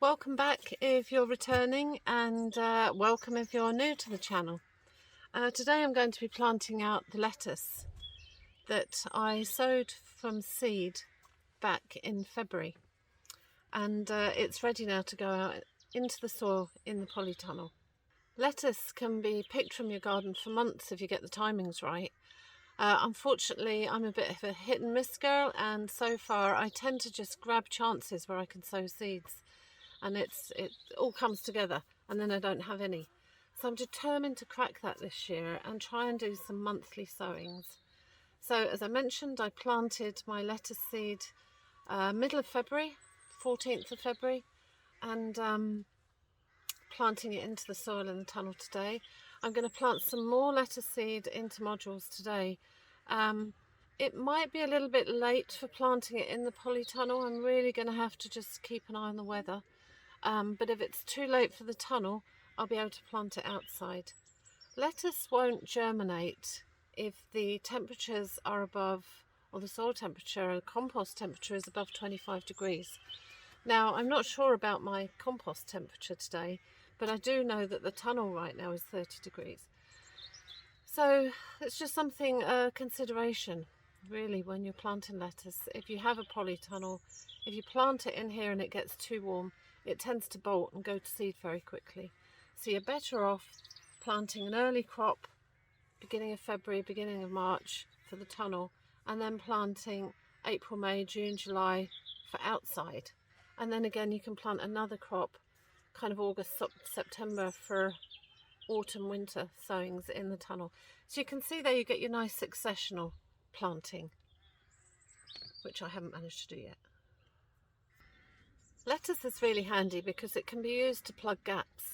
welcome back if you're returning, and welcome if you're new to the channel. Today I'm going to be planting out the lettuce that I sowed from seed back in February, and it's ready now to go out into the soil in the polytunnel. Lettuce can be picked from your garden for months if you get the timings right. Unfortunately, I'm a bit of a hit and miss girl, and so far I tend to just grab chances where I can sow seeds, and it all comes together, and then I don't have any. So I'm determined to crack that this year and try and do some monthly sowings. So as I mentioned, I planted my lettuce seed middle of February, 14th of February, and planting it into the soil in the tunnel today. I'm going to plant some more lettuce seed into modules today. It might be a little bit late for planting it in the polytunnel. I'm really going to have to just keep an eye on the weather. But if it's too late for the tunnel, I'll be able to plant it outside. Lettuce won't germinate if the temperatures are above, or the soil temperature, or the compost temperature is above 25 degrees. Now, I'm not sure about my compost temperature today, but I do know that the tunnel right now is 30 degrees. So it's just something, consideration, really, when you're planting lettuce. If you have a polytunnel, if you plant it in here and it gets too warm, it tends to bolt and go to seed very quickly. So you're better off planting an early crop, beginning of February, beginning of March for the tunnel, and then planting April, May, June, July for outside. And then again you can plant another crop kind of August, September for autumn, winter sowings in the tunnel. So you can see there you get your nice successional planting, which I haven't managed to do yet. Lettuce is really handy because it can be used to plug gaps.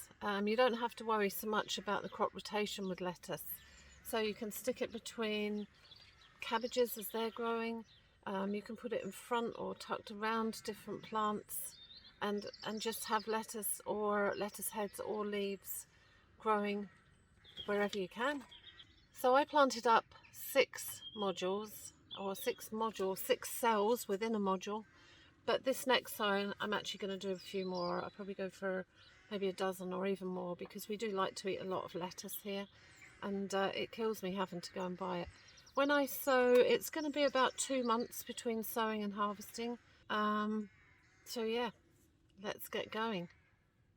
You don't have to worry so much about the crop rotation with lettuce. So you can stick it between cabbages as they're growing. You can put it in front or tucked around different plants, and just have lettuce or lettuce heads or leaves growing wherever you can. So I planted up 6 modules, or 6 cells within a module. But this next sown, I'm actually going to do a few more. I'll probably go for maybe a dozen or even more, because we do like to eat a lot of lettuce here, and it kills me having to go and buy it. When I sow, it's going to be about 2 months between sowing and harvesting. So yeah, let's get going.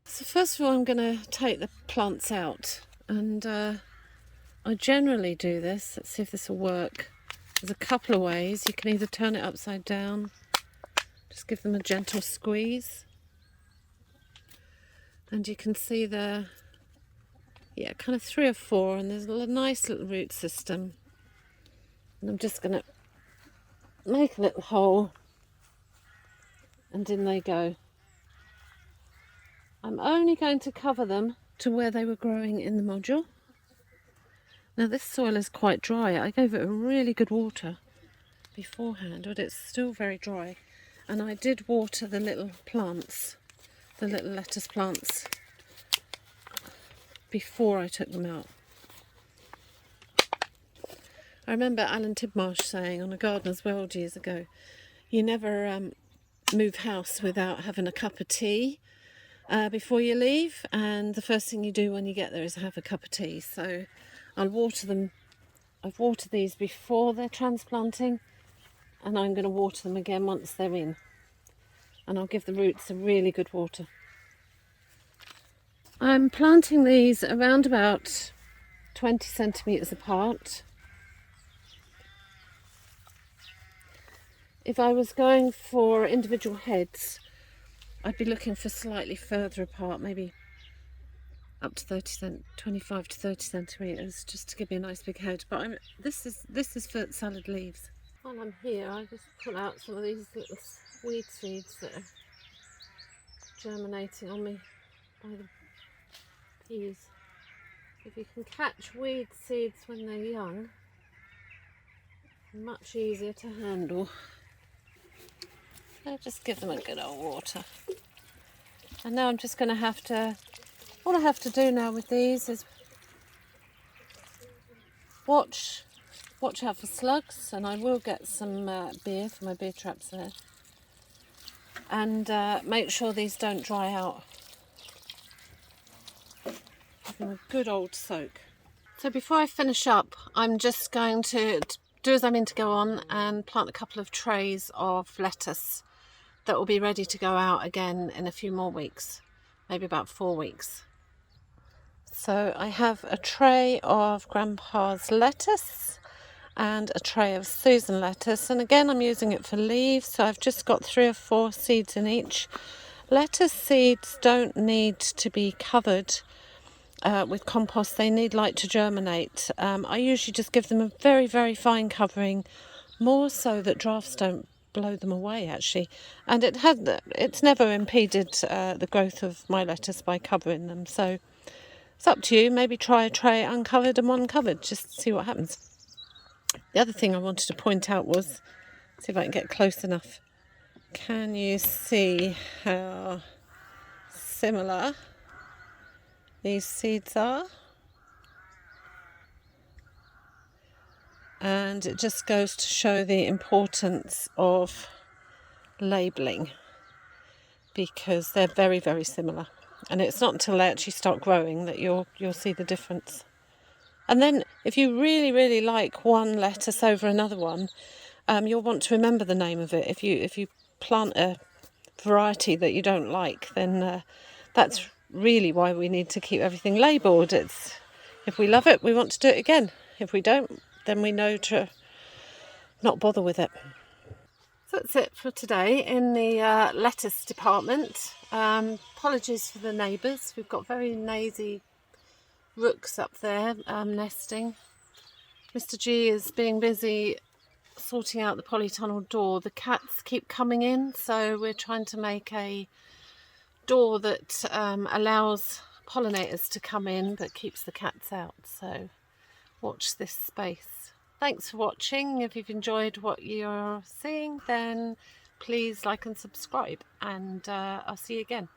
So first of all, I'm going to take the plants out, and I generally do this. Let's see if this will work. There's a couple of ways. You can either turn it upside down, just give them a gentle squeeze, and you can see there, yeah, kind of 3 or 4, and there's a nice little root system. And I'm just going to make a little hole, and in they go. I'm only going to cover them to where they were growing in the module. Now this soil is quite dry. I gave it a really good water beforehand, but it's still very dry. And I did water the little plants, the little lettuce plants, before I took them out. I remember Alan Tidmarsh saying on A Gardener's World years ago, you never move house without having a cup of tea before you leave, and the first thing you do when you get there is have a cup of tea. So I'll water them. I've watered these before they're transplanting, and I'm going to water them again once they're in. And I'll give the roots a really good water. I'm planting these around about 20 centimetres apart. If I was going for individual heads, I'd be looking for slightly further apart, maybe up to 25 to 30 centimetres, just to give me a nice big head. But this is for salad leaves. While I'm here, I just pull out some of these little weed seeds that are germinating on me by the peas. If you can catch weed seeds when they're young, much easier to handle. I'll just give them a good old water. And now I'm just going to have to, all I have to do now with these is watch out for slugs, and I will get some beer for my beer traps there. and make sure these don't dry out. Give them a good old soak. So before I finish up, I'm just going to do as I mean to go on and plant a couple of trays of lettuce that will be ready to go out again in a few more weeks, maybe about 4 weeks. So I have a tray of Grandpa's lettuce and a tray of Susan lettuce, and again I'm using it for leaves, so I've just got 3 or 4 seeds in each. Lettuce seeds don't need to be covered with compost, they need light to germinate. I usually just give them a very, very fine covering, more so that drafts don't blow them away actually, and it's never impeded the growth of my lettuce by covering them. So it's up to you. Maybe try a tray uncovered and one covered, just to see what happens. The other thing I wanted to point out was, see if I can get close enough. Can you see how similar these seeds are? And it just goes to show the importance of labelling, because they're very, very similar. And it's not until they actually start growing that you'll see the difference. And then if you really, really like one lettuce over another one, you'll want to remember the name of it. If you plant a variety that you don't like, then that's really why we need to keep everything labelled. It's, if we love it, we want to do it again. If we don't, then we know to not bother with it. So that's it for today in the lettuce department. Apologies for the neighbours. We've got very noisy rooks up there nesting. Mr. G is being busy sorting out the polytunnel door. The cats keep coming in, so we're trying to make a door that allows pollinators to come in but keeps the cats out. So watch this space. Thanks for watching. If you've enjoyed what you're seeing, then please like and subscribe, and I'll see you again.